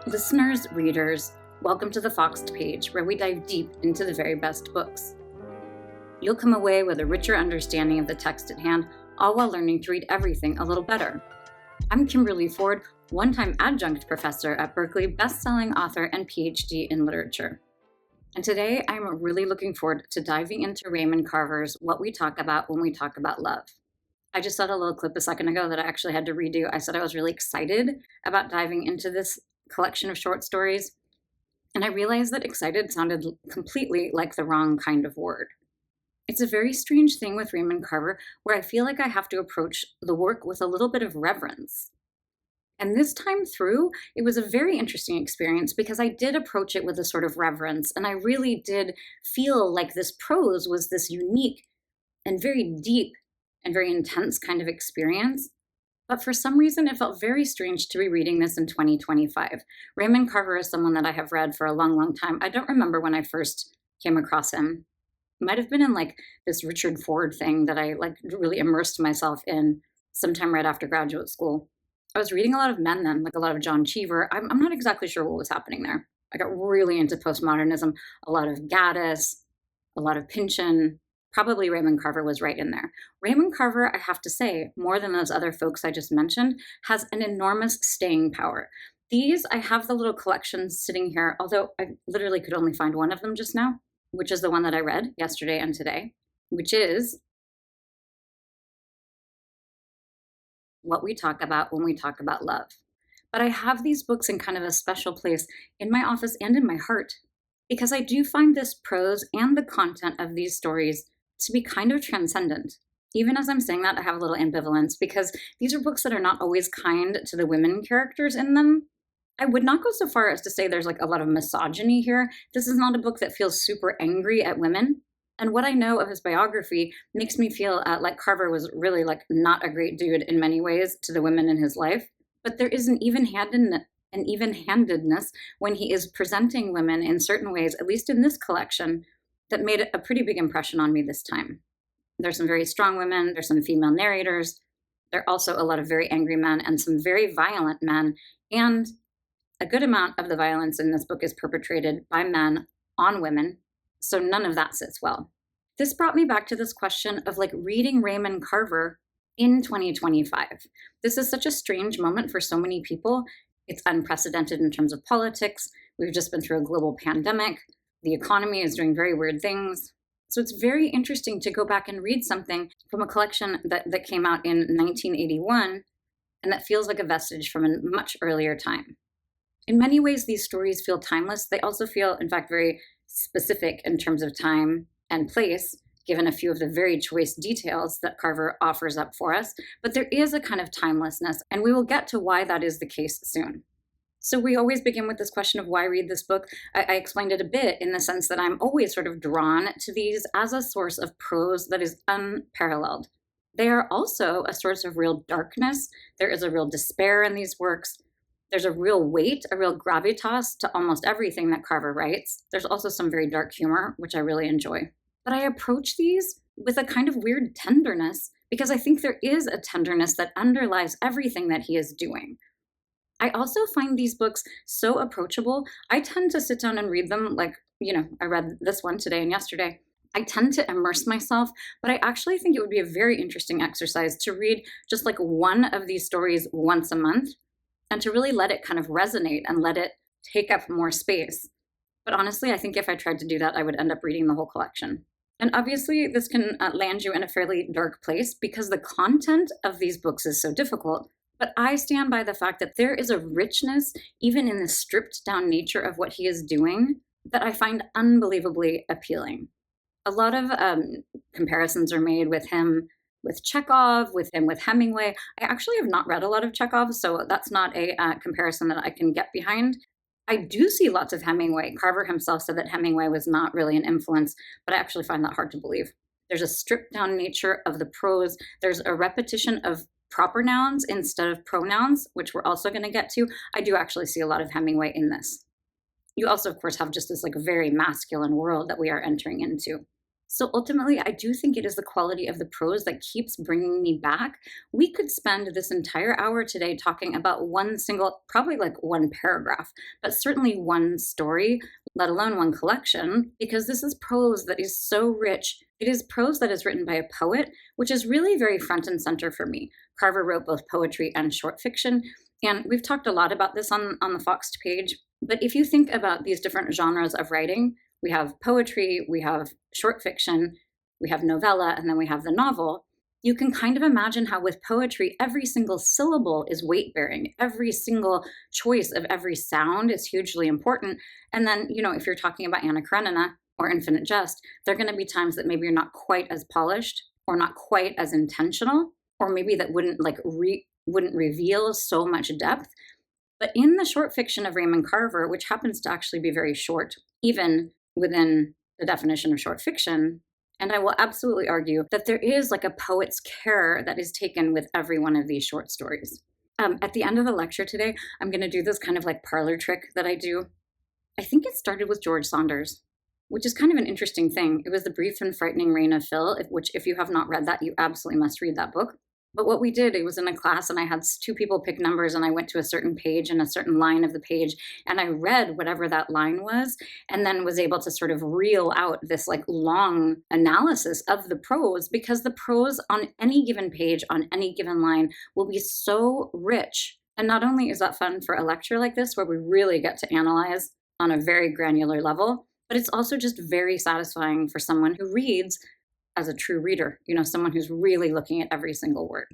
Listeners, readers, welcome to the Foxed Page, where we dive deep into the very best books. You'll come away with a richer understanding of the text at hand, all while learning to read everything a little better. I'm Kimberly Ford, one-time adjunct professor at Berkeley, best-selling author and PhD in literature. And today I'm really looking forward to diving into Raymond Carver's What We Talk About When We Talk About Love. I just saw a little clip a second ago that I actually had to redo. I said I was really excited about diving into this collection of short stories, and I realized that excited sounded completely like the wrong kind of word. It's a very strange thing with Raymond Carver where I feel like I have to approach the work with a little bit of reverence. And this time through, it was a very interesting experience because I did approach it with a sort of reverence, and I really did feel like this prose was this unique and very deep and very intense kind of experience. But for some reason, it felt very strange to be reading this in 2025. Raymond Carver is someone that I have read for a long, long time. I don't remember when I first came across him. It might have been in like this Richard Ford thing that I really immersed myself in sometime right after graduate school. I was reading a lot of men then, like a lot of John Cheever. I'm not exactly sure what was happening there. I got really into postmodernism, a lot of Gaddis, a lot of Pynchon. Probably Raymond Carver was right in there. Raymond Carver, I have to say, more than those other folks I just mentioned, has an enormous staying power. I have the little collections sitting here, although I literally could only find one of them just now, which is the one that I read yesterday and today, which is What We Talk About When We Talk About Love. But I have these books in kind of a special place in my office and in my heart, because I do find this prose and the content of these stories to be kind of transcendent. Even as I'm saying that, I have a little ambivalence because these are books that are not always kind to the women characters in them. I would not go so far as to say there's like a lot of misogyny here. This is not a book that feels super angry at women. And what I know of his biography makes me feel like Carver was really like not a great dude in many ways to the women in his life. But there is an even-handedness when he is presenting women in certain ways, at least in this collection, that made a pretty big impression on me this time. There's some very strong women, there's some female narrators, there are also a lot of very angry men and some very violent men, and a good amount of the violence in this book is perpetrated by men on women, so none of that sits well. This brought me back to this question of reading Raymond Carver in 2025. This is such a strange moment for so many people. It's unprecedented in terms of politics. We've just been through a global pandemic. The economy is doing very weird things. So it's very interesting to go back and read something from a collection that came out in 1981 and that feels like a vestige from a much earlier time. In many ways, these stories feel timeless. They also feel, in fact, very specific in terms of time and place, given a few of the very choice details that Carver offers up for us. But there is a kind of timelessness, and we will get to why that is the case soon. So we always begin with this question of why read this book. I explained it a bit in the sense that I'm always sort of drawn to these as a source of prose that is unparalleled. They are also a source of real darkness. There is a real despair in these works. There's a real weight, a real gravitas to almost everything that Carver writes. There's also some very dark humor, which I really enjoy. But I approach these with a kind of weird tenderness because I think there is a tenderness that underlies everything that he is doing. I also find these books so approachable. I tend to sit down and read them I read this one today and yesterday. I tend to immerse myself, but I actually think it would be a very interesting exercise to read just one of these stories once a month and to really let it kind of resonate and let it take up more space. But honestly, I think if I tried to do that, I would end up reading the whole collection. And obviously, this can land you in a fairly dark place because the content of these books is so difficult. But I stand by the fact that there is a richness, even in the stripped down nature of what he is doing, that I find unbelievably appealing. A lot of comparisons are made with him with Chekhov, with him with Hemingway. I actually have not read a lot of Chekhov, so that's not a comparison that I can get behind. I do see lots of Hemingway. Carver himself said that Hemingway was not really an influence, but I actually find that hard to believe. There's a stripped down nature of the prose. There's a repetition of proper nouns instead of pronouns, which we're also going to get to. I do actually see a lot of Hemingway in this. You also, of course, have just this very masculine world that we are entering into. So ultimately, I do think it is the quality of the prose that keeps bringing me back. We could spend this entire hour today talking about one single, probably like one paragraph, but certainly one story, let alone one collection, because this is prose that is so rich. It is prose that is written by a poet, which is really very front and center for me. Carver wrote both poetry and short fiction. And we've talked a lot about this on the Foxed page. But if you think about these different genres of writing, we have poetry, we have short fiction, we have novella, and then we have the novel. You can kind of imagine how with poetry, every single syllable is weight bearing. Every single choice of every sound is hugely important. And then, if you're talking about Anna Karenina or Infinite Jest, there are going to be times that maybe you're not quite as polished or not quite as intentional, or maybe that wouldn't reveal so much depth. But in the short fiction of Raymond Carver, which happens to actually be very short, even within the definition of short fiction, and I will absolutely argue that there is like a poet's care that is taken with every one of these short stories. At the end of the lecture today, I'm going to do this kind of like parlor trick that I do. I think it started with George Saunders, which is kind of an interesting thing. It was The Brief and Frightening Reign of Phil, which if you have not read that, you absolutely must read that book. But what we did, it was in a class and I had two people pick numbers and I went to a certain page and a certain line of the page and I read whatever that line was and then was able to sort of reel out this like long analysis of the prose, because the prose on any given page, on any given line will be so rich. And not only is that fun for a lecture like this where we really get to analyze on a very granular level, but it's also just very satisfying for someone who reads as a true reader, someone who's really looking at every single word.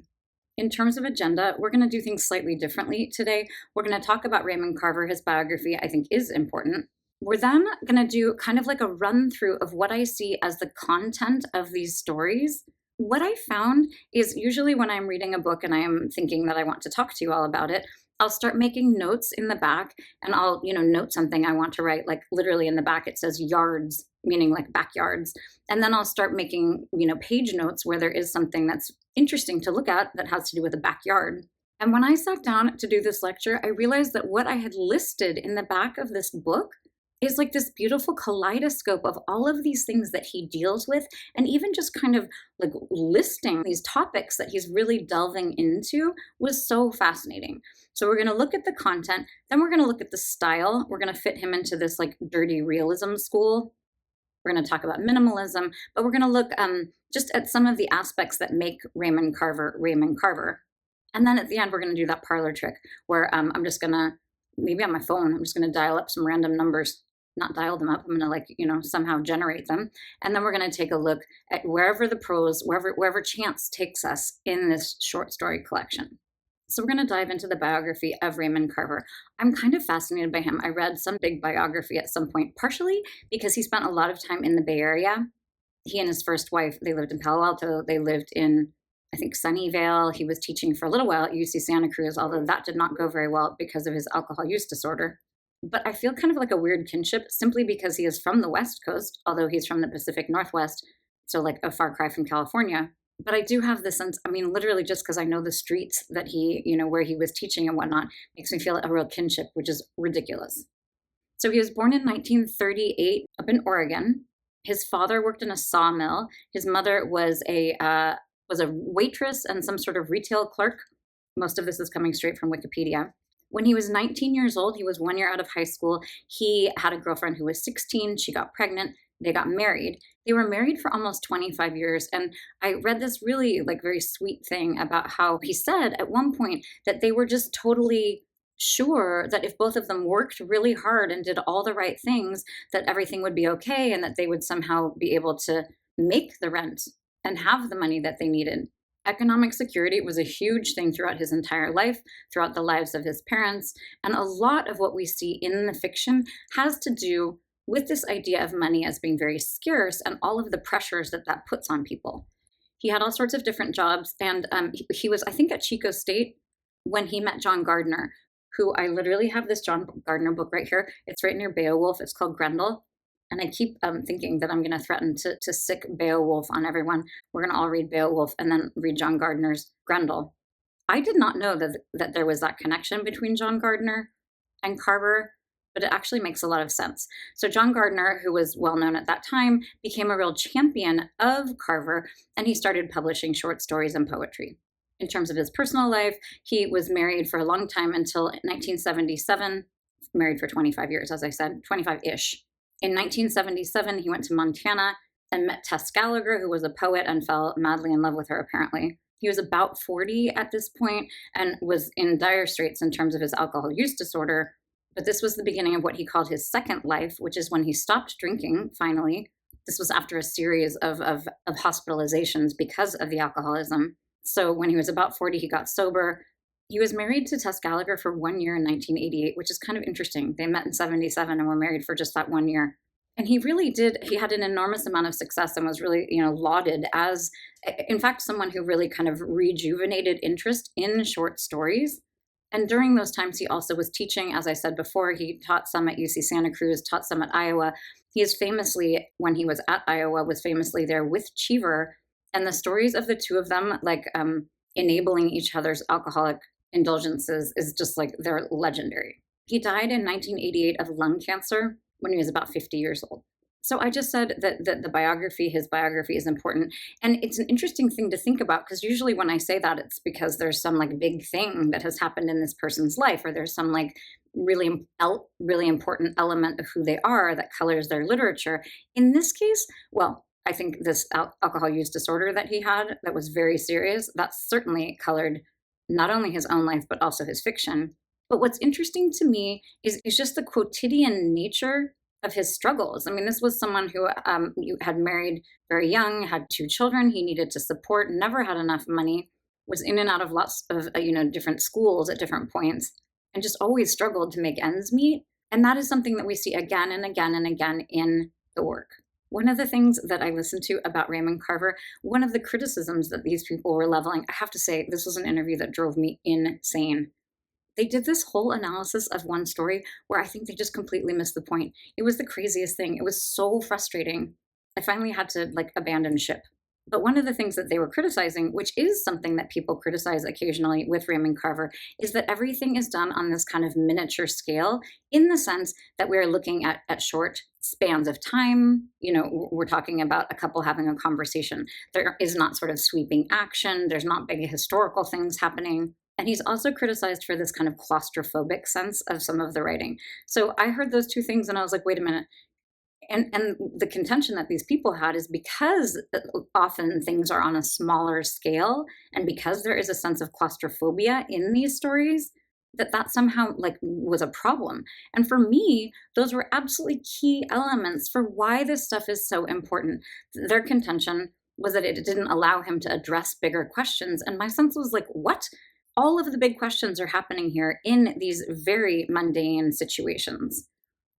In terms of agenda, we're going to do things slightly differently today. We're going to talk about Raymond Carver. His biography, I think, is important. We're then going to do kind of like a run through of what I see as the content of these stories. What I found is usually when I'm reading a book and I am thinking that I want to talk to you all about it, I'll start making notes in the back and I'll, note something I want to write, like literally in the back it says yards, meaning like backyards. And then I'll start making, page notes where there is something that's interesting to look at that has to do with a backyard. And when I sat down to do this lecture, I realized that what I had listed in the back of this book is like this beautiful kaleidoscope of all of these things that he deals with, and even just kind of like listing these topics that he's really delving into was so fascinating. So we're going to look at the content, then we're going to look at the style. We're going to fit him into this like dirty realism school. We're going to talk about minimalism, but we're going to look just at some of the aspects that make Raymond Carver Raymond Carver. And then at the end, we're going to do that parlor trick where I'm just going to, maybe on my phone, I'm just going to dial up some random numbers. Not dial them up, I'm going to somehow generate them. And then we're going to take a look at wherever the prose, wherever chance takes us in this short story collection. So we're going to dive into the biography of Raymond Carver. I'm kind of fascinated by him. I read some big biography at some point, partially because he spent a lot of time in the Bay Area. He and his first wife, they lived in Palo Alto. They lived in, I think, Sunnyvale. He was teaching for a little while at UC Santa Cruz, although that did not go very well because of his alcohol use disorder. But I feel kind of like a weird kinship simply because he is from the West Coast, although he's from the Pacific Northwest, so like a far cry from California. But I do have the sense, literally just because I know the streets that he, where he was teaching and whatnot, makes me feel a real kinship, which is ridiculous. So he was born in 1938 up in Oregon. His father worked in a sawmill. His mother was a waitress and some sort of retail clerk. Most of this is coming straight from Wikipedia. When he was 19 years old, he was 1 year out of high school. He had a girlfriend who was 16. She got pregnant. They got married. They were married for almost 25 years. And I read this really very sweet thing about how he said at one point that they were just totally sure that if both of them worked really hard and did all the right things, that everything would be okay and that they would somehow be able to make the rent and have the money that they needed. Economic security was a huge thing throughout his entire life, throughout the lives of his parents. And a lot of what we see in the fiction has to do with this idea of money as being very scarce and all of the pressures that puts on people. He had all sorts of different jobs, and he was, I think, at Chico State when he met John Gardner, who I literally have this John Gardner book right here. It's right near Beowulf. It's called Grendel. And I keep thinking that I'm going to threaten to sick Beowulf on everyone. We're going to all read Beowulf and then read John Gardner's Grendel. I did not know that there was that connection between John Gardner and Carver. but it actually makes a lot of sense. So John Gardner, who was well known at that time, became a real champion of Carver, and he started publishing short stories and poetry. In terms of his personal life, he was married for a long time until 1977, married for 25 years, as I said, 25-ish. In 1977, he went to Montana and met Tess Gallagher, who was a poet, and fell madly in love with her, apparently. He was about 40 at this point and was in dire straits in terms of his alcohol use disorder. But this was the beginning of what he called his second life, which is when he stopped drinking, finally. This was after a series of hospitalizations because of the alcoholism. So when he was about 40, he got sober. He was married to Tess Gallagher for 1 year in 1988, which is kind of interesting. They met in 77 and were married for just that 1 year. And he really did, he had an enormous amount of success and was really, lauded as, in fact, someone who really kind of rejuvenated interest in short stories. And during those times, he also was teaching, as I said before, he taught some at UC Santa Cruz, taught some at Iowa. He is famously, when he was at Iowa, was famously there with Cheever. And the stories of the two of them, enabling each other's alcoholic indulgences, is just they're legendary. He died in 1988 of lung cancer when he was about 50 years old. So I just said that his biography is important. And it's an interesting thing to think about, because usually when I say that, it's because there's some big thing that has happened in this person's life, or there's some really important element of who they are that colors their literature. In this case, well, I think this alcohol use disorder that he had that was very serious, that certainly colored not only his own life, but also his fiction. But what's interesting to me is just the quotidian nature of his struggles. I mean, this was someone who had married very young, had 2 children he needed to support, never had enough money, was in and out of lots of different schools at different points, and just always struggled to make ends meet. And that is something that we see again and again and again in the work. One of the things that I listened to about Raymond Carver, one of the criticisms that these people were leveling, I have to say, this was an interview that drove me insane. They did this whole analysis of one story where I think they just completely missed the point. It was the craziest thing. It was so frustrating. I finally had to abandon ship. But one of the things that they were criticizing, which is something that people criticize occasionally with Raymond Carver, is that everything is done on this kind of miniature scale, in the sense that we're looking at short spans of time. We're talking about a couple having a conversation. There is not sort of sweeping action. There's not big historical things happening. And he's also criticized for this kind of claustrophobic sense of some of the writing. So I heard those two things and I was like, wait a minute. And the contention that these people had is because often things are on a smaller scale, and because there is a sense of claustrophobia in these stories, that somehow was a problem. And for me, those were absolutely key elements for why this stuff is so important. Their contention was that it didn't allow him to address bigger questions. And my sense was what? All of the big questions are happening here in these very mundane situations.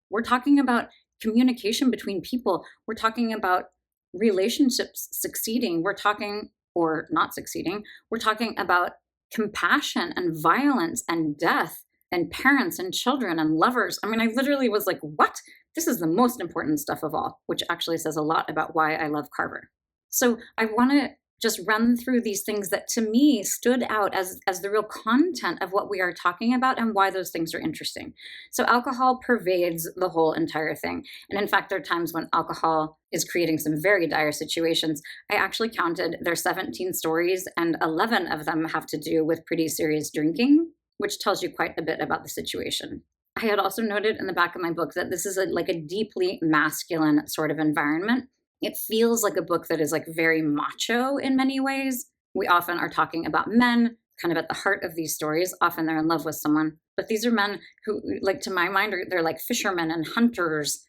We're talking about communication between people. We're talking about relationships succeeding. We're talking, or not succeeding. We're talking about compassion and violence and death and parents and children and lovers. I mean, I literally was like, what? This is the most important stuff of all, which actually says a lot about why I love Carver. So I want to just run through these things that to me stood out as the real content of what we are talking about and why those things are interesting. So alcohol pervades the whole entire thing. And in fact, there are times when alcohol is creating some very dire situations. I actually counted there are 17 stories and 11 of them have to do with pretty serious drinking, which tells you quite a bit about the situation. I had also noted in the back of my book that this is a deeply masculine sort of environment. It feels like a book that is very macho in many ways. We often are talking about men kind of at the heart of these stories. Often they're in love with someone, but these are men who, to my mind, they're fishermen and hunters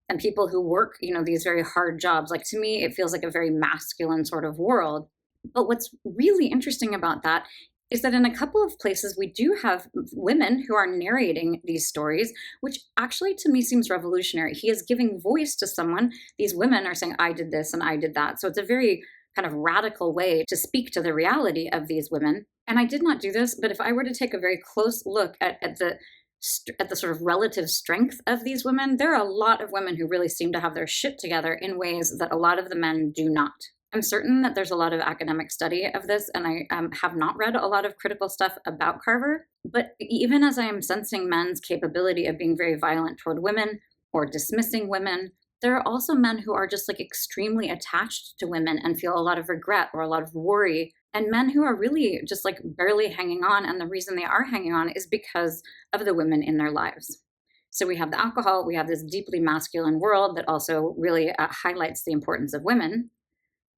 and people who work, these very hard jobs. To me, it feels like a very masculine sort of world. But what's really interesting about that is that in a couple of places, we do have women who are narrating these stories, which actually to me seems revolutionary. He is giving voice to someone. These women are saying, I did this and I did that. So it's a very kind of radical way to speak to the reality of these women. And I did not do this, but if I were to take a very close look at the sort of relative strength of these women, there are a lot of women who really seem to have their shit together in ways that a lot of the men do not. I'm certain that there's a lot of academic study of this, and I have not read a lot of critical stuff about Carver. But even as I am sensing men's capability of being very violent toward women or dismissing women, there are also men who are just like extremely attached to women and feel a lot of regret or a lot of worry, and men who are really just like barely hanging on. And the reason they are hanging on is because of the women in their lives. So we have the alcohol, we have this deeply masculine world that also really highlights the importance of women.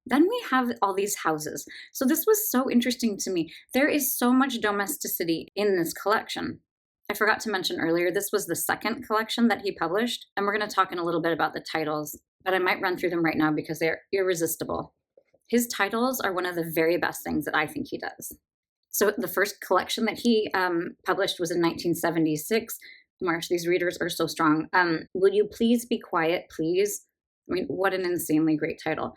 Then we have all these houses. So this was so interesting to me. There is so much domesticity in this collection. I forgot to mention earlier, this was the second collection that he published, and we're going to talk in a little bit about the titles, but I might run through them right now because they're irresistible. His titles are one of the very best things that I think he does. So the first collection that he published was in 1976. Marsh, these readers are so strong. Will You Please Be Quiet, Please? I mean, what an insanely great title.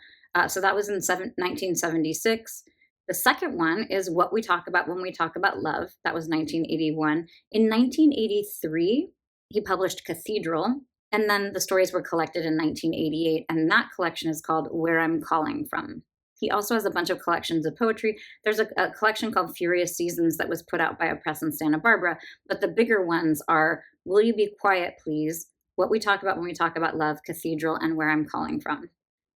So that was in 1976. The second one is What We Talk About When We Talk About Love. That was 1981. In 1983, he published Cathedral, and then the stories were collected in 1988, and that collection is called Where I'm Calling From. He also has a bunch of collections of poetry. There's a collection called Furious Seasons that was put out by a press in Santa Barbara, but the bigger ones are Will You Be Quiet, Please? What We Talk About When We Talk About Love, Cathedral, and Where I'm Calling From.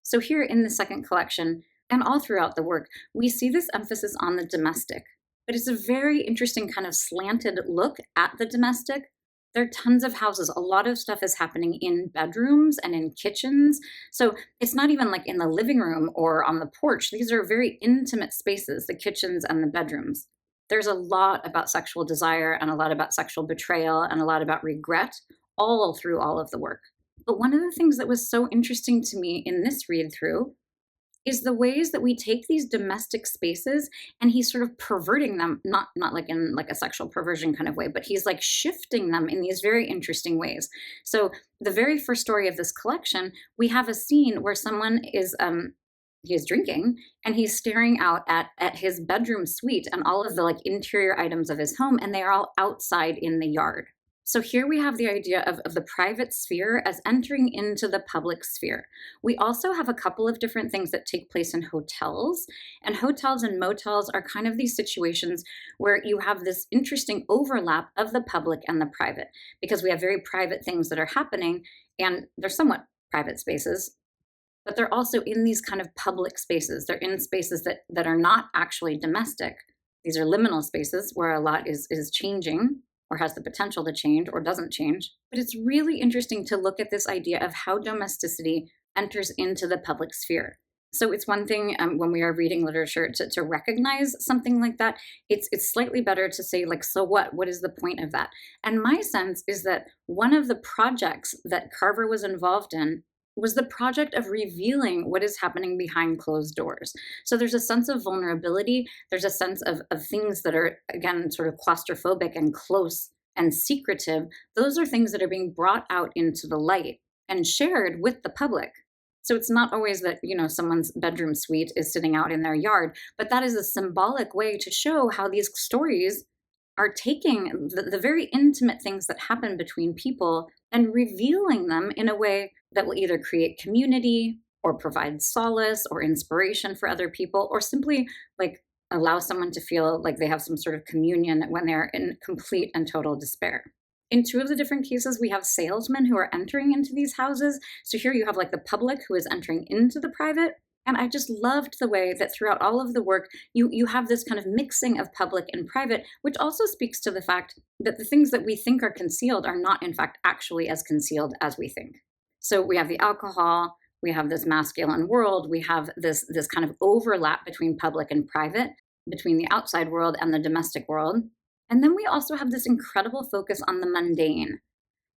So here in the second collection, and all throughout the work, we see this emphasis on the domestic, but it's a very interesting kind of slanted look at the domestic. There are tons of houses. A lot of stuff is happening in bedrooms and in kitchens. So it's not even like in the living room or on the porch. These are very intimate spaces, the kitchens and the bedrooms. There's a lot about sexual desire and a lot about sexual betrayal and a lot about regret all through all of the work. But one of the things that was so interesting to me in this read through is the ways that we take these domestic spaces and he's sort of perverting them, not like in like a sexual perversion kind of way, but he's like shifting them in these very interesting ways. So the very first story of this collection, we have a scene where someone is he is drinking and he's staring out at his bedroom suite and all of the like interior items of his home, and they are all outside in the yard. So here we have the idea of the private sphere as entering into the public sphere. We also have a couple of different things that take place in hotels, and hotels and motels are kind of these situations where you have this interesting overlap of the public and the private, because we have very private things that are happening, and they're somewhat private spaces, but they're also in these kind of public spaces. They're in spaces that are not actually domestic. These are liminal spaces where a lot is changing, or has the potential to change or doesn't change. But it's really interesting to look at this idea of how domesticity enters into the public sphere. So it's one thing when we are reading literature to recognize something like that. It's slightly better to say like, so what? What is the point of that? And my sense is that one of the projects that Carver was involved in was the project of revealing what is happening behind closed doors. So there's a sense of vulnerability. There's a sense of things that are, again, sort of claustrophobic and close and secretive. Those are things that are being brought out into the light and shared with the public. So it's not always that, someone's bedroom suite is sitting out in their yard, but that is a symbolic way to show how these stories are taking the very intimate things that happen between people and revealing them in a way that will either create community or provide solace or inspiration for other people, or simply like allow someone to feel like they have some sort of communion when they're in complete and total despair. In two of the different cases, we have salesmen who are entering into these houses. So here you have like the public who is entering into the private. And I just loved the way that throughout all of the work, you have this kind of mixing of public and private, which also speaks to the fact that the things that we think are concealed are not, in fact, actually as concealed as we think. So we have the alcohol, we have this masculine world, we have this kind of overlap between public and private, between the outside world and the domestic world. And then we also have this incredible focus on the mundane.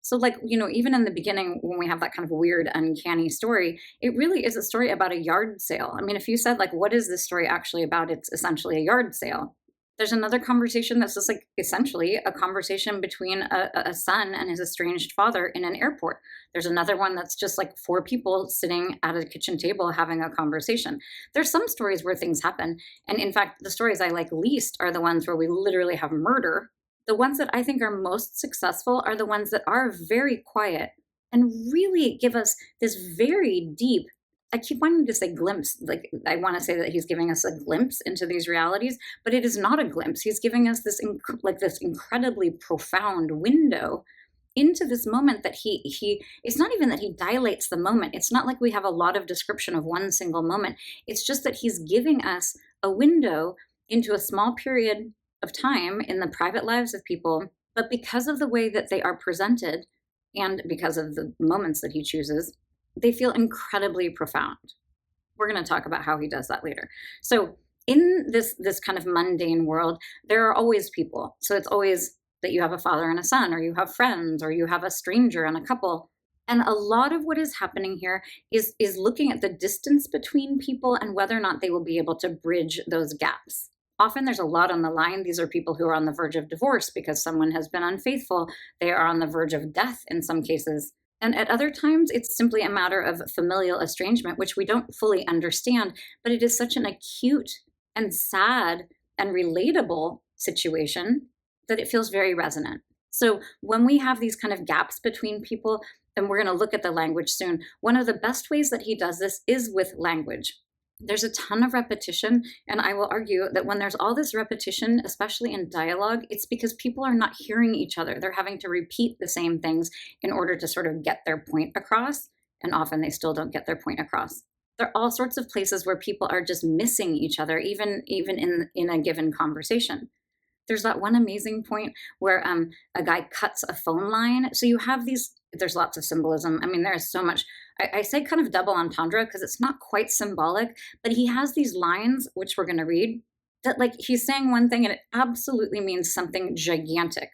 So like, even in the beginning, when we have that kind of weird, uncanny story, it really is a story about a yard sale. I mean, if you said like, what is this story actually about? It's essentially a yard sale. There's another conversation that's just like essentially a conversation between a son and his estranged father in an airport. There's another one that's just like four people sitting at a kitchen table having a conversation. There's some stories where things happen. And in fact, the stories I like least are the ones where we literally have murder. The ones that I think are most successful are the ones that are very quiet and really give us this very deep I keep wanting to say glimpse, like I want to say that he's giving us a glimpse into these realities, but it is not a glimpse. He's giving us this like this incredibly profound window into this moment that he it's not even that he dilates the moment. It's not like we have a lot of description of one single moment. It's just that he's giving us a window into a small period of time in the private lives of people, but because of the way that they are presented and because of the moments that he chooses, they feel incredibly profound. We're going to talk about how he does that later. So in this kind of mundane world, there are always people. So it's always that you have a father and a son, or you have friends, or you have a stranger and a couple. And a lot of what is happening here is looking at the distance between people and whether or not they will be able to bridge those gaps. Often there's a lot on the line. These are people who are on the verge of divorce because someone has been unfaithful. They are on the verge of death in some cases. And at other times, it's simply a matter of familial estrangement, which we don't fully understand, but it is such an acute and sad and relatable situation that it feels very resonant. So when we have these kind of gaps between people, and we're going to look at the language soon, one of the best ways that he does this is with language. There's a ton of repetition, and I will argue that when there's all this repetition, especially in dialogue, it's because people are not hearing each other. They're having to repeat the same things in order to sort of get their point across, and often they still don't get their point across. There are all sorts of places where people are just missing each other, even in a given conversation. There's that one amazing point where a guy cuts a phone line. So you have there's lots of symbolism. I mean, there is so much. I say kind of double entendre because it's not quite symbolic, but he has these lines, which we're going to read, that like he's saying one thing and it absolutely means something gigantic.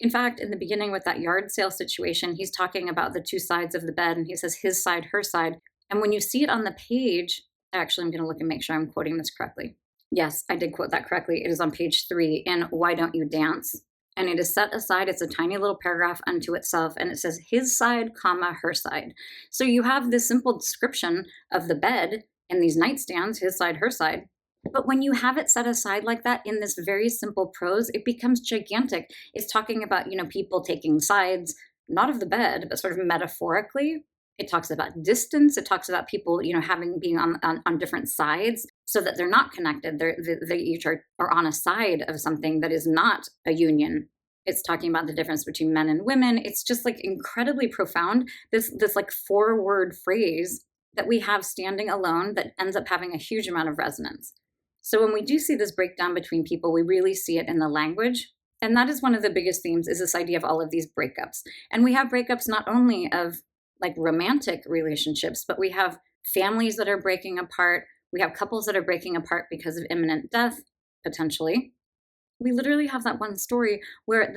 In fact, in the beginning with that yard sale situation, he's talking about the two sides of the bed and he says his side, her side. And when you see it on the page, actually, I'm going to look and make sure I'm quoting this correctly. Yes, I did quote that correctly. It is on page 3 in Why Don't You Dance? And it is set aside. It's a tiny little paragraph unto itself. And it says his side, comma, her side. So you have this simple description of the bed and these nightstands, his side, her side. But when you have it set aside like that in this very simple prose, it becomes gigantic. It's talking about, people taking sides, not of the bed, but sort of metaphorically. It talks about distance. It talks about people, being on different sides so that they're not connected. They each are on a side of something that is not a union. It's talking about the difference between men and women. It's just like incredibly profound. This like 4-word phrase that we have standing alone that ends up having a huge amount of resonance. So when we do see this breakdown between people, we really see it in the language. And that is one of the biggest themes, is this idea of all of these breakups. And we have breakups not only of like romantic relationships, but we have families that are breaking apart. We have couples that are breaking apart because of imminent death, potentially. We literally have that one story where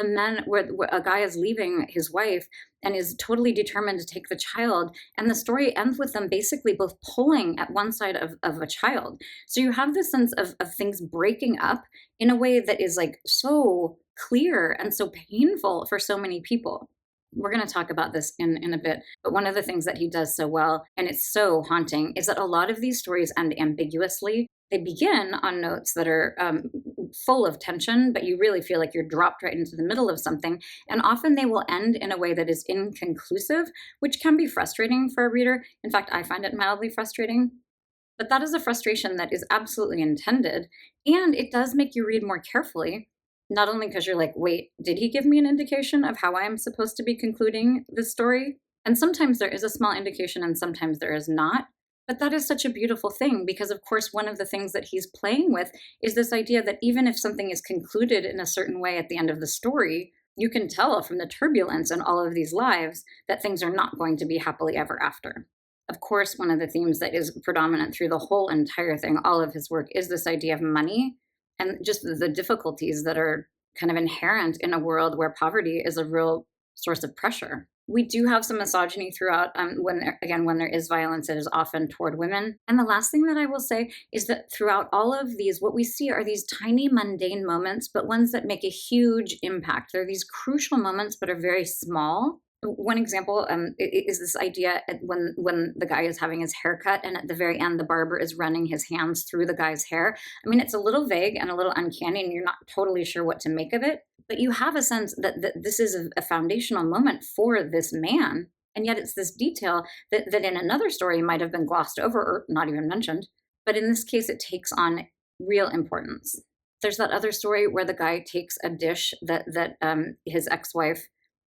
where a guy is leaving his wife and is totally determined to take the child. And the story ends with them basically both pulling at one side of a child. So you have this sense of things breaking up in a way that is like so clear and so painful for so many people. We're going to talk about this in a bit, but one of the things that he does so well, and it's so haunting, is that a lot of these stories end ambiguously. They begin on notes that are full of tension, but you really feel like you're dropped right into the middle of something. And often they will end in a way that is inconclusive, which can be frustrating for a reader. In fact, I find it mildly frustrating. But that is a frustration that is absolutely intended. And it does make you read more carefully. Not only because you're like, wait, did he give me an indication of how I am supposed to be concluding this story? And sometimes there is a small indication and sometimes there is not. But that is such a beautiful thing because, of course, one of the things that he's playing with is this idea that even if something is concluded in a certain way at the end of the story, you can tell from the turbulence in all of these lives that things are not going to be happily ever after. Of course, one of the themes that is predominant through the whole entire thing, all of his work, is this idea of money. And just the difficulties that are kind of inherent in a world where poverty is a real source of pressure. We do have some misogyny throughout. When there is violence, it is often toward women. And the last thing that I will say is that throughout all of these, what we see are these tiny mundane moments, but ones that make a huge impact. They're these crucial moments, but are very small. One example is this idea when the guy is having his haircut and at the very end, the barber is running his hands through the guy's hair. I mean, it's a little vague and a little uncanny and you're not totally sure what to make of it, but you have a sense that this is a foundational moment for this man. And yet it's this detail that in another story might have been glossed over or not even mentioned. But in this case, it takes on real importance. There's that other story where the guy takes a dish that his ex-wife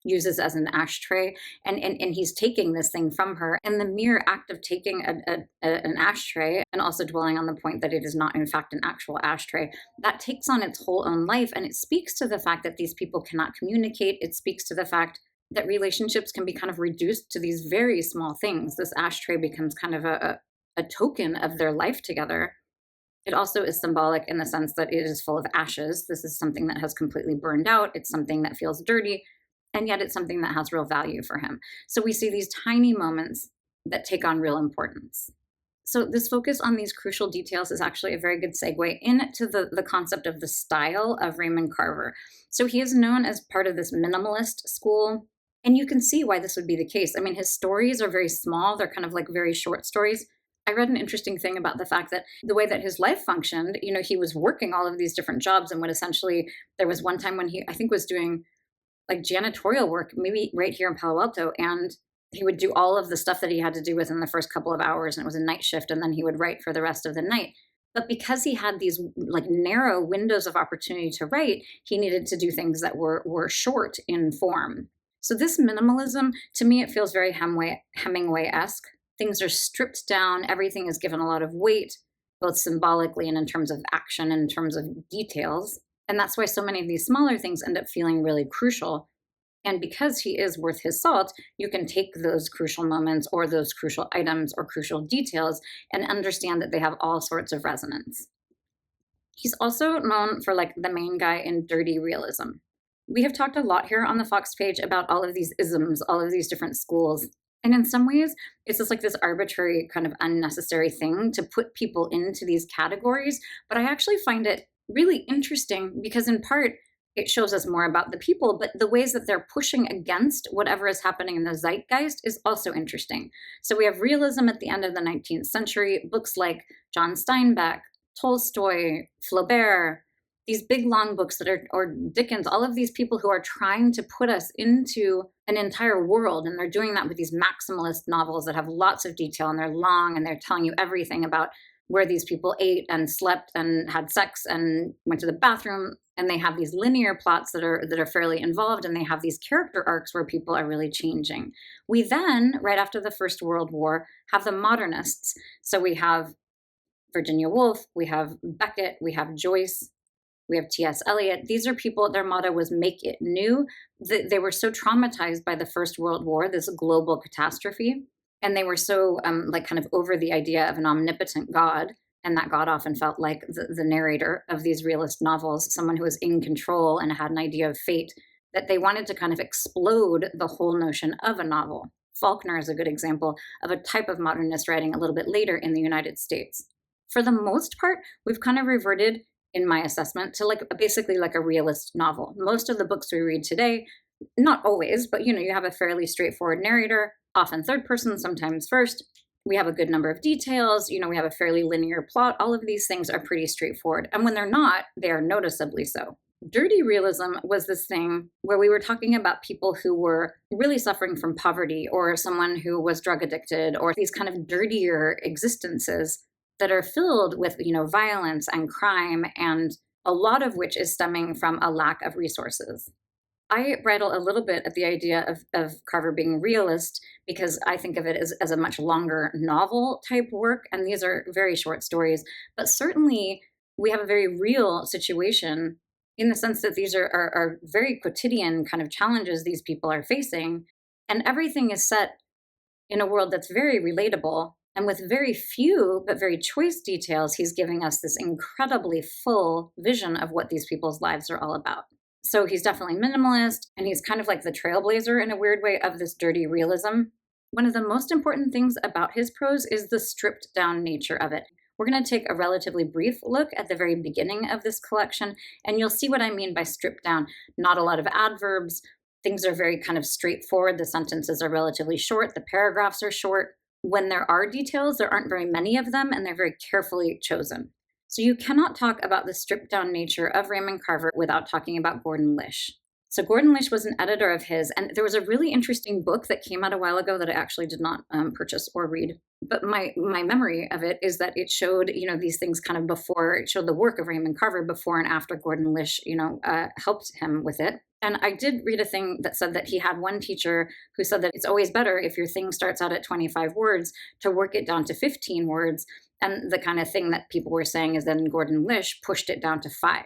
uses as an ashtray, and he's taking this thing from her. And the mere act of taking an ashtray, and also dwelling on the point that it is not in fact an actual ashtray, that takes on its whole own life. And it speaks to the fact that these people cannot communicate. It speaks to the fact that relationships can be kind of reduced to these very small things. This ashtray becomes kind of a token of their life together. It also is symbolic in the sense that it is full of ashes. This is something that has completely burned out. It's something that feels dirty, and yet it's something that has real value for him. So we see these tiny moments that take on real importance. So this focus on these crucial details is actually a very good segue into the concept of the style of Raymond Carver. So he is known as part of this minimalist school, and you can see why this would be the case. I mean, his stories are very small. They're kind of like very short stories. I read an interesting thing about the fact that the way that his life functioned, he was working all of these different jobs and would essentially, there was one time when he, I think, was doing like janitorial work, maybe right here in Palo Alto, and he would do all of the stuff that he had to do within the first couple of hours, and it was a night shift, and then he would write for the rest of the night. But because he had these like narrow windows of opportunity to write, he needed to do things that were short in form. So this minimalism, to me, it feels very Hemingway-esque. Things are stripped down. Everything is given a lot of weight, both symbolically and in terms of action and in terms of details. And that's why so many of these smaller things end up feeling really crucial. And because he is worth his salt, you can take those crucial moments or those crucial items or crucial details and understand that they have all sorts of resonance. He's also known for like the main guy in dirty realism. We have talked a lot here on the Fox page about all of these isms, all of these different schools. And in some ways, it's just like this arbitrary kind of unnecessary thing to put people into these categories. But I actually find it really interesting because in part, it shows us more about the people, but the ways that they're pushing against whatever is happening in the zeitgeist is also interesting. So we have realism at the end of the 19th century, books like John Steinbeck, Tolstoy, Flaubert, these big long books that are, or Dickens, all of these people who are trying to put us into an entire world. And they're doing that with these maximalist novels that have lots of detail and they're long and they're telling you everything about where these people ate and slept and had sex and went to the bathroom. And they have these linear plots that are fairly involved, and they have these character arcs where people are really changing. We then, right after the First World War, have the modernists. So we have Virginia Woolf, we have Beckett, we have Joyce, we have T.S. Eliot. These are people, their motto was make it new. They were so traumatized by the First World War, this global catastrophe, and they were so kind of over the idea of an omnipotent God, and that God often felt like the narrator of these realist novels, someone who was in control and had an idea of fate, that they wanted to kind of explode the whole notion of a novel. Faulkner is a good example of a type of modernist writing a little bit later in the United States. For the most part, we've kind of reverted, in my assessment, to basically like a realist novel. Most of the books we read today, not always, but you have a fairly straightforward narrator, often third person, sometimes first. We have a good number of details, we have a fairly linear plot. All of these things are pretty straightforward. And when they're not, they are noticeably so. Dirty realism was this thing where we were talking about people who were really suffering from poverty, or someone who was drug addicted, or these kind of dirtier existences that are filled with, violence and crime, and a lot of which is stemming from a lack of resources. I bridle a little bit at the idea of Carver being realist because I think of it as a much longer novel type work, and these are very short stories. But certainly we have a very real situation in the sense that these are very quotidian kind of challenges these people are facing, and everything is set in a world that's very relatable. And with very few but very choice details, he's giving us this incredibly full vision of what these people's lives are all about. So he's definitely minimalist, and he's kind of like the trailblazer in a weird way of this dirty realism. One of the most important things about his prose is the stripped down nature of it. We're going to take a relatively brief look at the very beginning of this collection, and you'll see what I mean by stripped down. Not a lot of adverbs. Things are very kind of straightforward. The sentences are relatively short. The paragraphs are short. When there are details, there aren't very many of them, and they're very carefully chosen. So you cannot talk about the stripped down nature of Raymond Carver without talking about Gordon Lish. So Gordon Lish was an editor of his, and there was a really interesting book that came out a while ago that I actually did not purchase or read. But my memory of it is that it showed, these things kind of before. It showed the work of Raymond Carver before and after Gordon Lish, helped him with it. And I did read a thing that said that he had one teacher who said that it's always better if your thing starts out at 25 words to work it down to 15 words. And the kind of thing that people were saying is then Gordon Lish pushed it down to 5.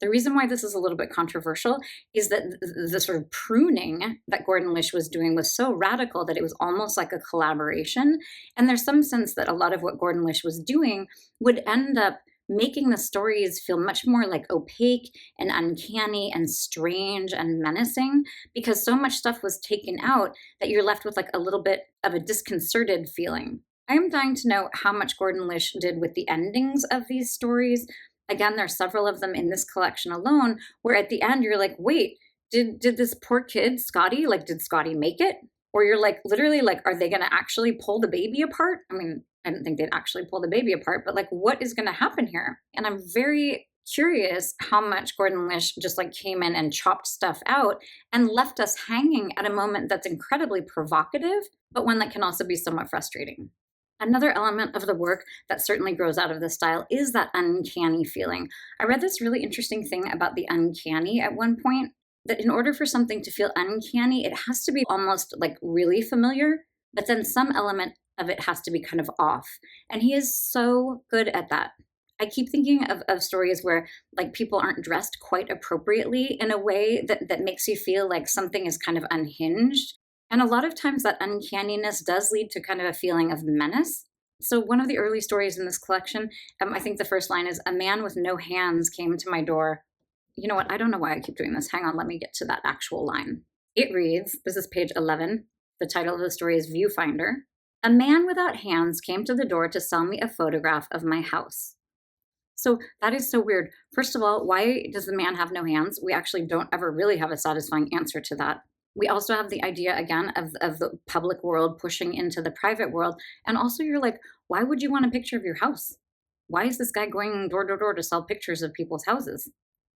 The reason why this is a little bit controversial is that the sort of pruning that Gordon Lish was doing was so radical that it was almost like a collaboration. And there's some sense that a lot of what Gordon Lish was doing would end up making the stories feel much more like opaque and uncanny and strange and menacing, because so much stuff was taken out that you're left with like a little bit of a disconcerted feeling. I am dying to know how much Gordon Lish did with the endings of these stories. Again, there's several of them in this collection alone where at the end you're like, wait, did this poor kid, Scotty, did Scotty make it? Or you're like, literally, are they going to actually pull the baby apart? I mean, I didn't think they'd actually pull the baby apart, but what is going to happen here? And I'm very curious how much Gordon Lish just came in and chopped stuff out and left us hanging at a moment that's incredibly provocative, but one that can also be somewhat frustrating. Another element of the work that certainly grows out of this style is that uncanny feeling. I read this really interesting thing about the uncanny at one point, that in order for something to feel uncanny, it has to be almost really familiar, but then some element of it has to be kind of off. And he is so good at that. I keep thinking of stories where people aren't dressed quite appropriately in a way that makes you feel like something is kind of unhinged. And a lot of times that uncanniness does lead to kind of a feeling of menace. So one of the early stories in this collection, I think the first line is, "A man with no hands came to my door." You know what? I don't know why I keep doing this. Hang on, let me get to that actual line. It reads, this is page 11. The title of the story is Viewfinder. "A man without hands came to the door to sell me a photograph of my house." So that is so weird. First of all, why does the man have no hands? We actually don't ever really have a satisfying answer to that. We also have the idea, again, of the public world pushing into the private world. And also you're like, why would you want a picture of your house? Why is this guy going door to door to sell pictures of people's houses?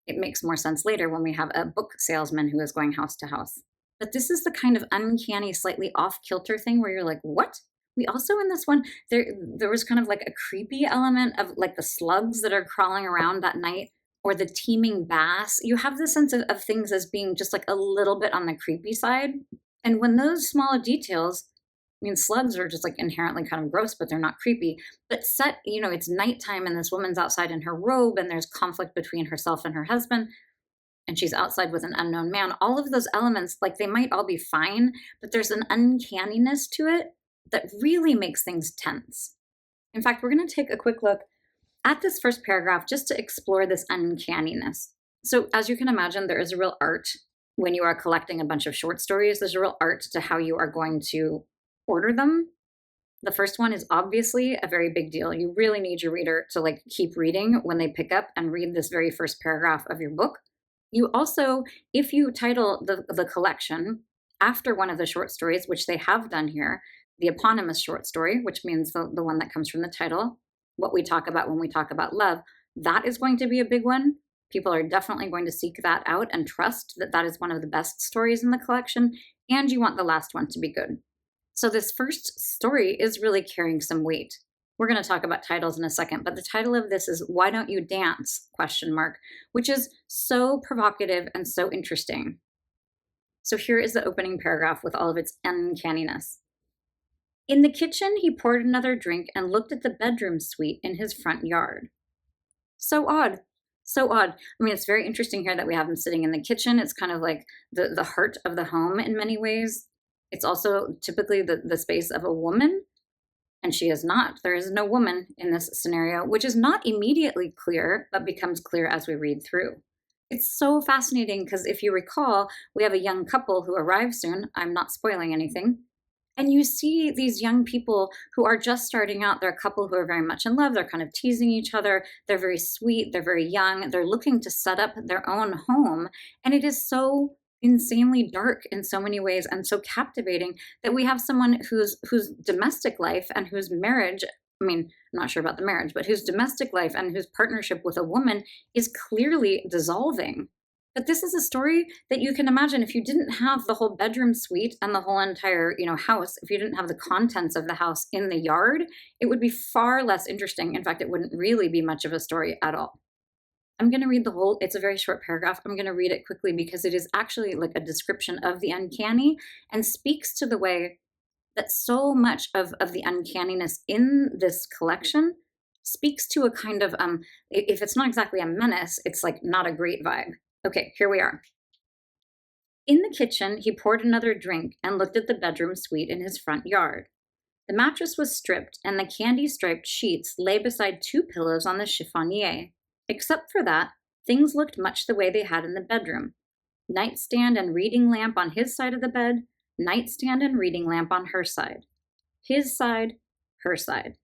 It makes more sense later when we have a book salesman who is going house to house. But this is the kind of uncanny, slightly off-kilter thing where you're like, what? We also, in this one, there was kind of a creepy element of the slugs that are crawling around that night, or the teeming bass. You have the sense of things as being just a little bit on the creepy side. And when those small details, I mean, slugs are just inherently kind of gross, but they're not creepy. But set, it's nighttime and this woman's outside in her robe and there's conflict between herself and her husband, and she's outside with an unknown man. All of those elements, they might all be fine, but there's an uncanniness to it that really makes things tense. In fact, we're going to take a quick look at this first paragraph just to explore this uncanniness. So as you can imagine, there is a real art when you are collecting a bunch of short stories. There's a real art to how you are going to order them. The first one is obviously a very big deal. You really need your reader to keep reading when they pick up and read this very first paragraph of your book. You also, if you title the collection after one of the short stories, which they have done here, the eponymous short story, which means the one that comes from the title, what we talk about when we talk about love, that is going to be a big one. People are definitely going to seek that out and trust that that is one of the best stories in the collection, and you want the last one to be good. So this first story is really carrying some weight. We're going to talk about titles in a second, but the title of this is "Why Don't You Dance?" ? Which is so provocative and so interesting. So here is the opening paragraph with all of its uncanniness. "In the kitchen, he poured another drink and looked at the bedroom suite in his front yard." So odd. So odd. I mean, it's very interesting here that we have him sitting in the kitchen. It's kind of like the heart of the home in many ways. It's also typically the space of a woman, and she is not. There is no woman in this scenario, which is not immediately clear, but becomes clear as we read through. It's so fascinating because if you recall, we have a young couple who arrive soon. I'm not spoiling anything. And you see these young people who are just starting out. They're a couple who are very much in love. They're kind of teasing each other. They're very sweet. They're very young. They're looking to set up their own home. And it is so insanely dark in so many ways and so captivating that we have someone whose domestic life and whose marriage, I mean, I'm not sure about the marriage, but whose domestic life and whose partnership with a woman is clearly dissolving. But this is a story that you can imagine if you didn't have the whole bedroom suite and the whole entire, house, if you didn't have the contents of the house in the yard, it would be far less interesting. In fact, it wouldn't really be much of a story at all. I'm going to read the whole, it's a very short paragraph. I'm going to read it quickly because it is actually like a description of the uncanny and speaks to the way that so much of the uncanniness in this collection speaks to a kind of, if it's not exactly a menace, it's like not a great vibe. Okay, here we are. In the kitchen, he poured another drink and looked at the bedroom suite in his front yard. The mattress was stripped, and the candy-striped sheets lay beside two pillows on the chiffonier. Except for that, things looked much the way they had in the bedroom. Nightstand and reading lamp on his side of the bed, nightstand and reading lamp on her side. His side, her side.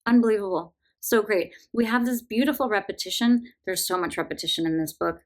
Unbelievable. So great. We have this beautiful repetition. There's so much repetition in this book.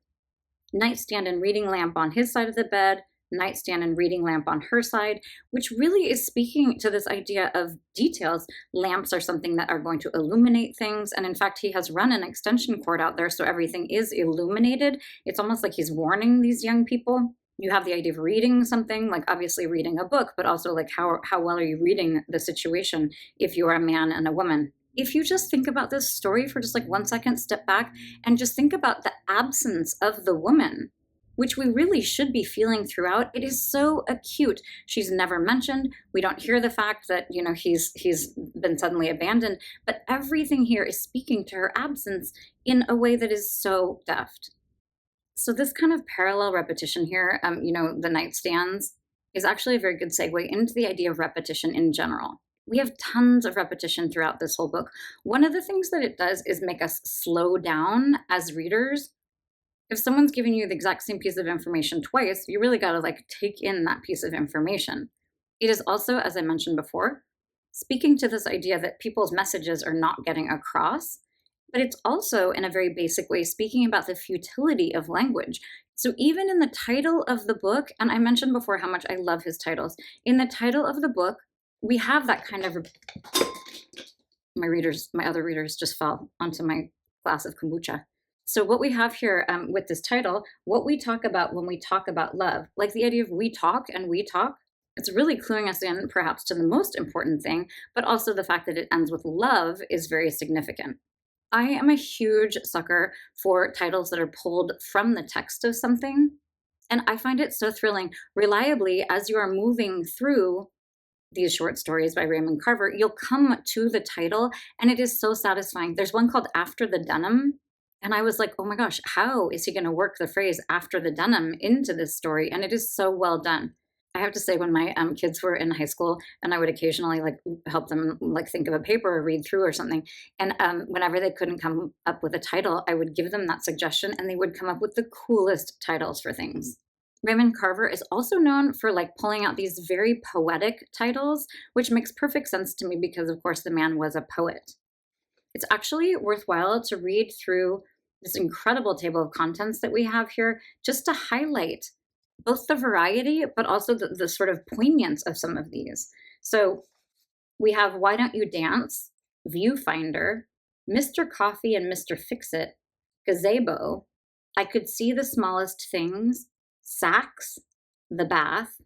Nightstand and reading lamp on his side of the bed, nightstand and reading lamp on her side, which really is speaking to this idea of details. Lamps are something that are going to illuminate things. And in fact, he has run an extension cord out there so everything is illuminated. It's almost like he's warning these young people. You have the idea of reading something, like obviously reading a book, but also like how well are you reading the situation if you're a man and a woman? If you just think about this story for just like 1 second, step back and just think about the absence of the woman, which we really should be feeling throughout. It is so acute. She's never mentioned. We don't hear the fact that, he's been suddenly abandoned, but everything here is speaking to her absence in a way that is so deft. So this kind of parallel repetition here, the nightstands, is actually a very good segue into the idea of repetition in general. We have tons of repetition throughout this whole book. One of the things that it does is make us slow down as readers. If someone's giving you the exact same piece of information twice, you really got to like take in that piece of information. It is also, as I mentioned before, speaking to this idea that people's messages are not getting across, but it's also in a very basic way speaking about the futility of language. So even in the title of the book, and I mentioned before how much I love his titles, in the title of the book, we have that kind of, my other readers just fell onto my glass of kombucha. So what we have here with this title, what we talk about when we talk about love, like the idea of we talk and we talk, it's really cluing us in perhaps to the most important thing, but also the fact that it ends with love is very significant. I am a huge sucker for titles that are pulled from the text of something, and I find it so thrilling. Reliably, as you are moving through these short stories by Raymond Carver, you'll come to the title, and it is so satisfying. There's one called After the Denim, and I was like, oh my gosh, how is he going to work the phrase after the denim into this story? And it is so well done. I have to say, when my kids were in high school, and I would occasionally like help them like think of a paper or read through or something, and whenever they couldn't come up with a title, I would give them that suggestion, and they would come up with the coolest titles for things. Raymond Carver is also known for like pulling out these very poetic titles, which makes perfect sense to me because, of course, the man was a poet. It's actually worthwhile to read through this incredible table of contents that we have here just to highlight both the variety, but also the sort of poignance of some of these. So we have Why Don't You Dance, Viewfinder, Mr. Coffee and Mr. Fix-It, Gazebo, I Could See the Smallest Things, Sacks, The Bath,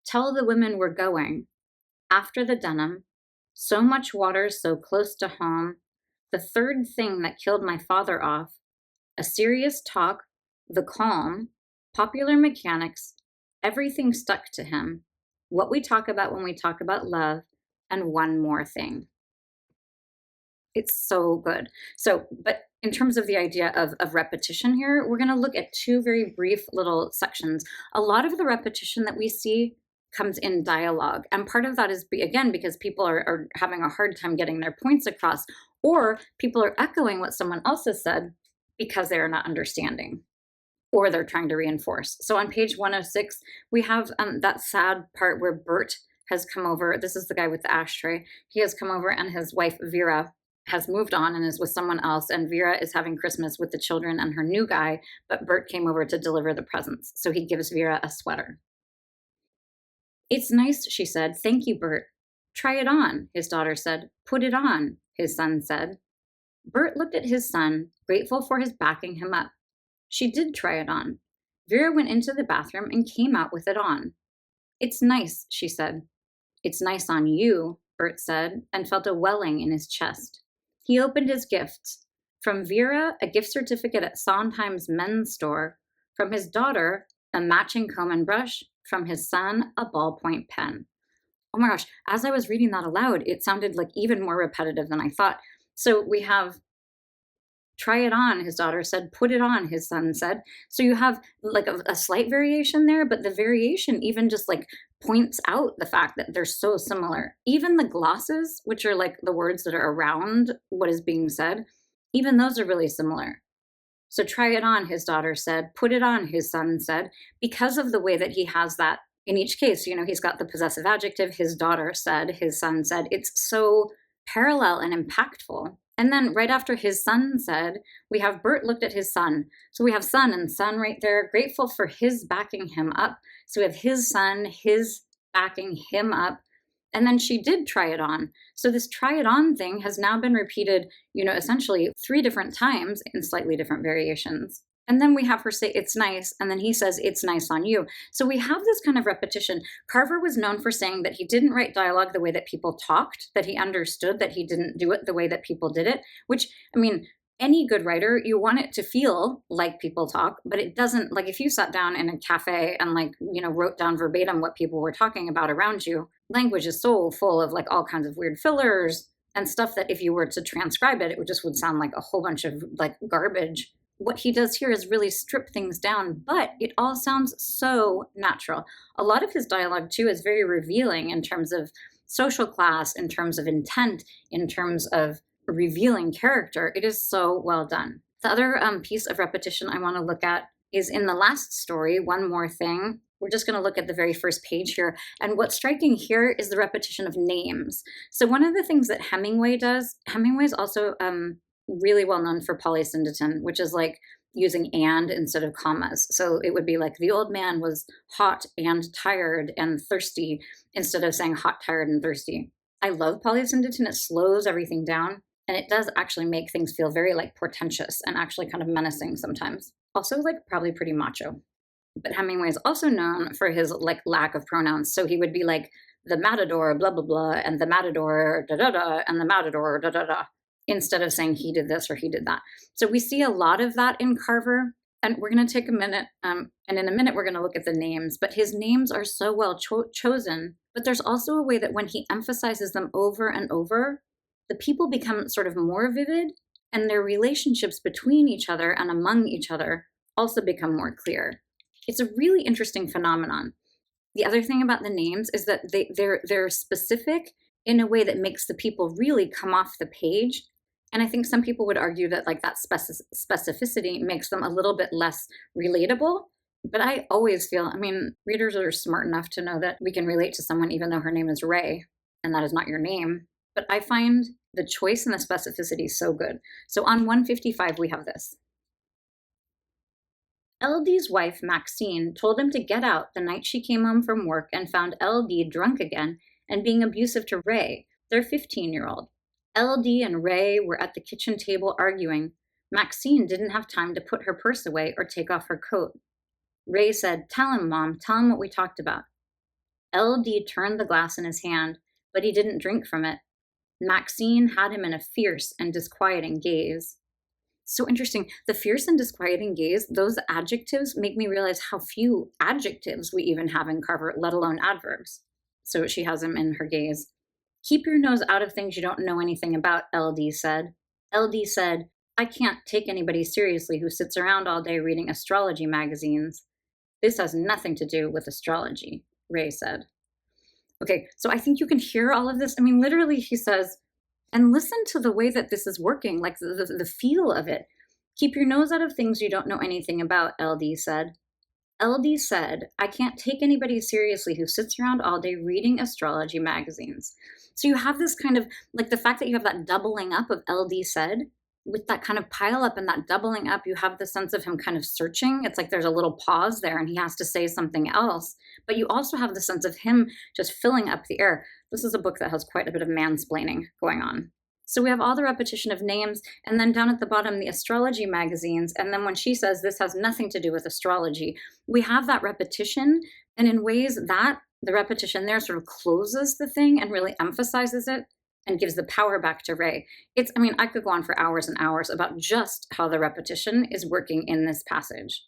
Tell the Women We're Going, After the Denim, So Much Water So Close to Home, The Third Thing That Killed My Father Off, A Serious Talk, The Calm, Popular Mechanics, Everything Stuck to Him, What We Talk About When We Talk About Love, and One More Thing. It's so good. So, but in terms of the idea of repetition here, we're going to look at two very brief little sections. A lot of the repetition that we see comes in dialogue. And part of that is, again, because people are having a hard time getting their points across, or people are echoing what someone else has said because they are not understanding, or they're trying to reinforce. So on page 106, we have that sad part where Bert has come over. This is the guy with the ashtray. He has come over, and his wife, Vera, has moved on and is with someone else, and Vera is having Christmas with the children and her new guy, but Bert came over to deliver the presents, so he gives Vera a sweater. It's nice, she said. Thank you, Bert. Try it on, his daughter said. Put it on, his son said. Bert looked at his son, grateful for his backing him up. She did try it on. Vera went into the bathroom and came out with it on. It's nice, she said. It's nice on you, Bert said, and felt a welling in his chest. He opened his gifts. From Vera, a gift certificate at Sondheim's men's store. From his daughter, a matching comb and brush. From his son, a ballpoint pen. Oh my gosh, as I was reading that aloud, it sounded like even more repetitive than I thought. So we have try it on, his daughter said. Put it on, his son said. So you have like a slight variation there, but the variation even just like points out the fact that they're so similar. Even the glosses, which are like the words that are around what is being said, even those are really similar. So try it on, his daughter said. Put it on, his son said, because of the way that he has that in each case. He's got the possessive adjective, his daughter said, his son said. It's so parallel and impactful. And then right after his son said, we have Bert looked at his son. So we have son and son right there, grateful for his backing him up. So we have his son, his backing him up. And then she did try it on. So this try it on thing has now been repeated, essentially 3 different times in slightly different variations. And then we have her say, it's nice. And then he says, it's nice on you. So we have this kind of repetition. Carver was known for saying that he didn't write dialogue the way that people talked, that he understood that he didn't do it the way that people did it, which, any good writer, you want it to feel like people talk, but it doesn't, like if you sat down in a cafe and wrote down verbatim what people were talking about around you, language is so full of like all kinds of weird fillers and stuff that if you were to transcribe it, would sound like a whole bunch of like garbage. What he does here is really strip things down, but it all sounds so natural. A lot of his dialogue, too, is very revealing in terms of social class, in terms of intent, in terms of revealing character. It is so well done. The other piece of repetition I want to look at is in the last story, One More Thing. We're just going to look at the very first page here. And what's striking here is the repetition of names. So one of the things that Hemingway does, Hemingway's also really well known for polysyndeton, which is like using and instead of commas. So it would be like the old man was hot and tired and thirsty instead of saying hot, tired, and thirsty. I love polysyndeton. It slows everything down, and it does actually make things feel very like portentous and actually kind of menacing sometimes. Also like probably pretty macho. But Hemingway is also known for his like lack of pronouns. So he would be like the matador, blah, blah, blah, and the matador, da, da, da, and the matador, da, da, da, instead of saying he did this or he did that. So we see a lot of that in Carver, and we're going to take a minute, and in a minute we're going to look at the names, but his names are so well chosen, but there's also a way that when he emphasizes them over and over, the people become sort of more vivid, and their relationships between each other and among each other also become more clear. It's a really interesting phenomenon. The other thing about the names is that they're specific in a way that makes the people really come off the page. And I think some people would argue that like that specificity makes them a little bit less relatable. But I always feel, readers are smart enough to know that we can relate to someone even though her name is Ray, and that is not your name. But I find the choice and the specificity so good. So on 155, we have this. LD's wife, Maxine, told him to get out the night she came home from work and found LD drunk again and being abusive to Ray, their 15-year-old. LD and Ray were at the kitchen table arguing. Maxine didn't have time to put her purse away or take off her coat. Ray said, "Tell him, Mom, tell him what we talked about." LD turned the glass in his hand, but he didn't drink from it. Maxine had him in a fierce and disquieting gaze. So interesting. The fierce and disquieting gaze, those adjectives make me realize how few adjectives we even have in Carver, let alone adverbs. So she has him in her gaze. "Keep your nose out of things you don't know anything about," LD said. LD said, "I can't take anybody seriously who sits around all day reading astrology magazines." "This has nothing to do with astrology," Ray said. Okay, so I think you can hear all of this. Literally he says, and listen to the way that this is working, like the feel of it. "Keep your nose out of things you don't know anything about," LD said. LD said, "I can't take anybody seriously who sits around all day reading astrology magazines." So you have this kind of, like the fact that you have that doubling up of LD said, with that kind of pile up and that doubling up, you have the sense of him kind of searching. It's like there's a little pause there and he has to say something else. But you also have the sense of him just filling up the air. This is a book that has quite a bit of mansplaining going on. So we have all the repetition of names, and then down at the bottom, the astrology magazines. And then when she says this has nothing to do with astrology, we have that repetition. And in ways that the repetition there sort of closes the thing and really emphasizes it and gives the power back to Ray. I mean, I could go on for hours and hours about just how the repetition is working in this passage.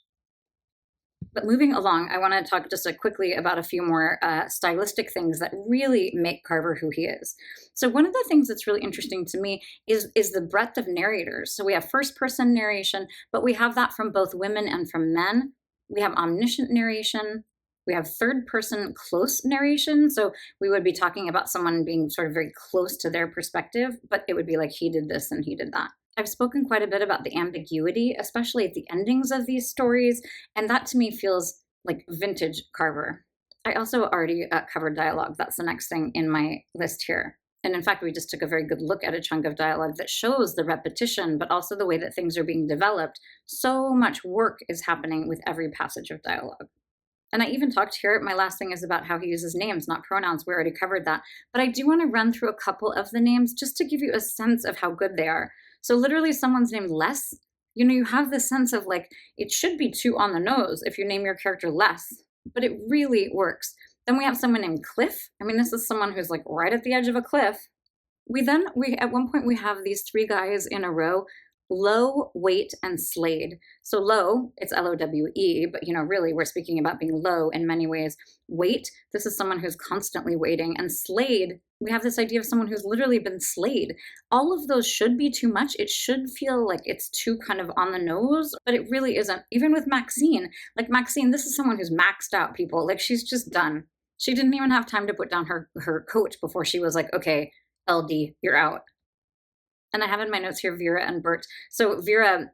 But moving along, I want to talk just quickly about a few more stylistic things that really make Carver who he is. So one of the things that's really interesting to me is the breadth of narrators. So we have first-person narration, but we have that from both women and from men. We have omniscient narration. We have third-person close narration. So we would be talking about someone being sort of very close to their perspective, but it would be like he did this and he did that. I've spoken quite a bit about the ambiguity, especially at the endings of these stories, and that to me feels like vintage Carver. I also already covered dialogue. That's the next thing in my list here. And in fact, we just took a very good look at a chunk of dialogue that shows the repetition, but also the way that things are being developed. So much work is happening with every passage of dialogue. And I even talked here, my last thing is about how he uses names, not pronouns. We already covered that. But I do want to run through a couple of the names just to give you a sense of how good they are. So literally someone's named Les, you have this sense of like, it should be too on the nose if you name your character Les, but it really works. Then we have someone named Cliff. I mean, this is someone who's like right at the edge of a cliff. At one point we have these three guys in a row, Low, Wait, and Slade. So Low, it's L-O-W-E, but really we're speaking about being low in many ways. Wait, this is someone who's constantly waiting. And Slade, we have this idea of someone who's literally been slayed. All of those should be too much. It should feel like it's too kind of on the nose, but it really isn't. Even with Maxine, this is someone who's maxed out, people. Like, she's just done. She didn't even have time to put down her coat before she was like, okay, LD, you're out. And I have in my notes here Vera and Bert. So Vera,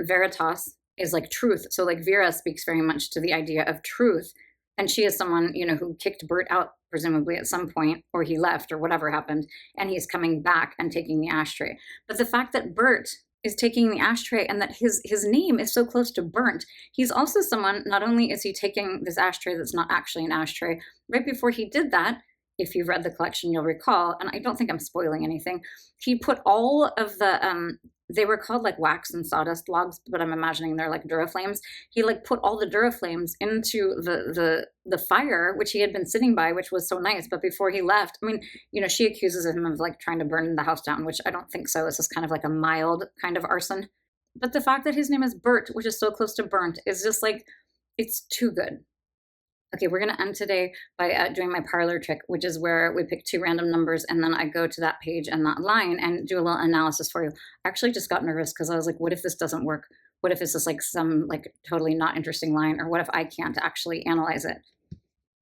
veritas is like truth. So like Vera speaks very much to the idea of truth. And she is someone, who kicked Bert out, presumably at some point, or he left, or whatever happened. And he's coming back and taking the ashtray. But the fact that Bert is taking the ashtray and that his name is so close to burnt, he's also someone, not only is he taking this ashtray that's not actually an ashtray, right before he did that, if you've read the collection, you'll recall, and I don't think I'm spoiling anything, he put all of the, they were called like wax and sawdust logs, but I'm imagining they're like Duraflames. He like put all the Duraflames into the fire, which he had been sitting by, which was so nice. But before he left, I mean, she accuses him of like trying to burn the house down, which I don't think so. This is kind of like a mild kind of arson. But the fact that his name is Bert, which is so close to burnt, is just like, it's too good. Okay, we're going to end today by doing my parlor trick, which is where we pick two random numbers and then I go to that page and that line and do a little analysis for you. I actually just got nervous because I was like, what if this doesn't work? What if this is like some like totally not interesting line? Or what if I can't actually analyze it?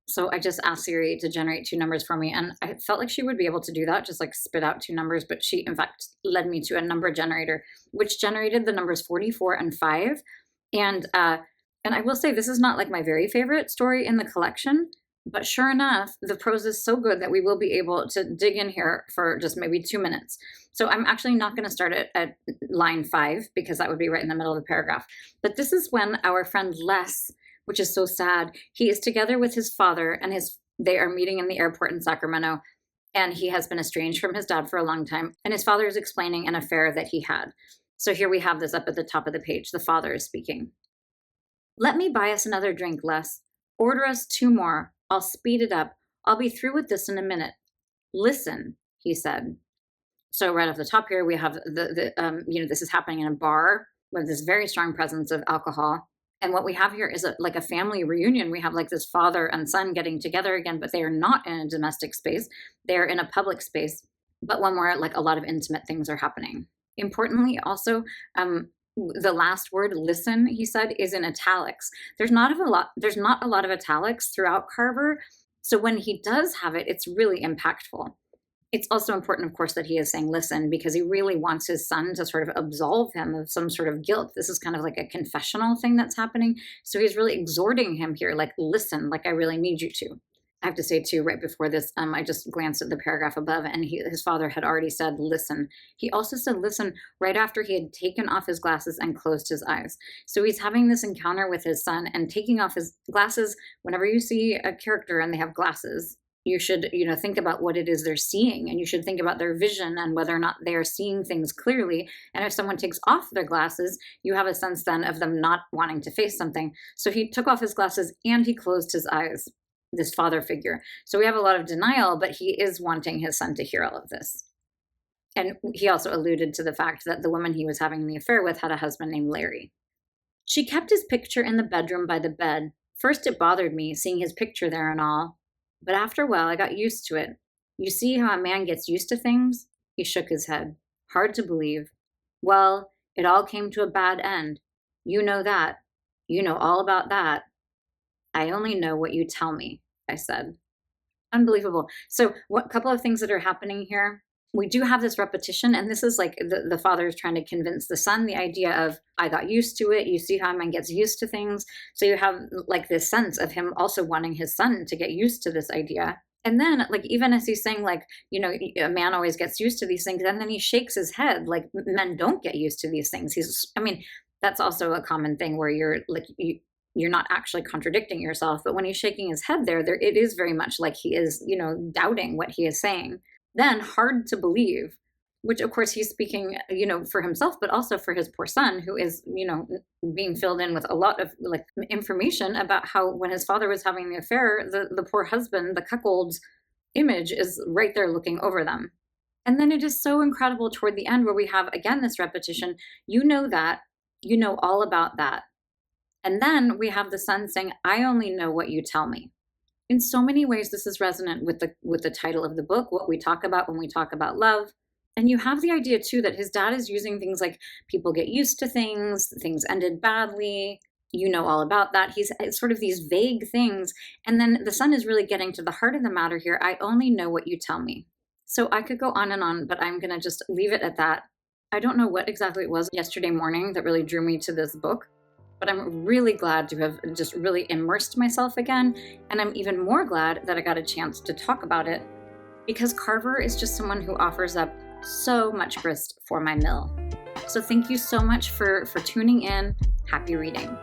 So I just asked Siri to generate two numbers for me, and I felt like she would be able to do that, just like spit out two numbers, but she in fact led me to a number generator, which generated the numbers 44 and 5. And I will say this is not like my very favorite story in the collection, but sure enough, the prose is so good that we will be able to dig in here for just maybe 2 minutes. So I'm actually not going to start at line 5 because that would be right in the middle of the paragraph. But this is when our friend Les, which is so sad, he is together with his father and they are meeting in the airport in Sacramento, and he has been estranged from his dad for a long time. And his father is explaining an affair that he had. So here we have this up at the top of the page. The father is speaking. Let me buy us another drink, Les. Order us 2 more. I'll speed it up. I'll be through with this in a minute. Listen, he said. So right off the top here, we have this is happening in a bar with this very strong presence of alcohol. And what we have here is like a family reunion. We have like this father and son getting together again, but they are not in a domestic space. They're in a public space, but one where like a lot of intimate things are happening. Importantly, also, the last word, listen, he said, is in italics. There's not a lot of italics throughout Carver. So when he does have it, it's really impactful. It's also important, of course, that he is saying listen, because he really wants his son to sort of absolve him of some sort of guilt. This is kind of like a confessional thing that's happening. So he's really exhorting him here, like, listen, like I really need you to. I have to say, too, right before this, I just glanced at the paragraph above, and his father had already said, listen. He also said, listen, right after he had taken off his glasses and closed his eyes. So he's having this encounter with his son and taking off his glasses. Whenever you see a character and they have glasses, You should, think about what it is they're seeing, and you should think about their vision and whether or not they are seeing things clearly. And if someone takes off their glasses, you have a sense then of them not wanting to face something. So he took off his glasses and he closed his eyes, this father figure. So we have a lot of denial, but he is wanting his son to hear all of this. And he also alluded to the fact that the woman he was having the affair with had a husband named Larry. She kept his picture in the bedroom by the bed. First, it bothered me, seeing his picture there and all. But after a while, I got used to it. You see how a man gets used to things? He shook his head. Hard to believe. Well, it all came to a bad end. You know that. You know all about that. I only know what you tell me, I said. Unbelievable. So what couple of things that are happening here? We do have this repetition, and this is like the father is trying to convince the son, the idea of, I got used to it. You see how a man gets used to things. So you have like this sense of him also wanting his son to get used to this idea. And then like, even as he's saying like, a man always gets used to these things, and then he shakes his head like men don't get used to these things. That's also a common thing where you're like, you're not actually contradicting yourself, but when he's shaking his head there, it is very much like he is, doubting what he is saying. Then hard to believe, which of course he's speaking, for himself, but also for his poor son, who is, being filled in with a lot of like information about how when his father was having the affair, the poor husband, the cuckold's image is right there looking over them. And then it is so incredible toward the end where we have, again, this repetition, you know that, you know all about that. And then we have the son saying, I only know what you tell me. In so many ways, this is resonant with the title of the book, what we talk about when we talk about love. And you have the idea, too, that his dad is using things like people get used to things ended badly, you know all about that. It's sort of these vague things. And then the son is really getting to the heart of the matter here. I only know what you tell me. So I could go on and on, but I'm going to just leave it at that. I don't know what exactly it was yesterday morning that really drew me to this book. But I'm really glad to have just really immersed myself again. And I'm even more glad that I got a chance to talk about it, because Carver is just someone who offers up so much grist for my mill. So thank you so much for tuning in. Happy reading.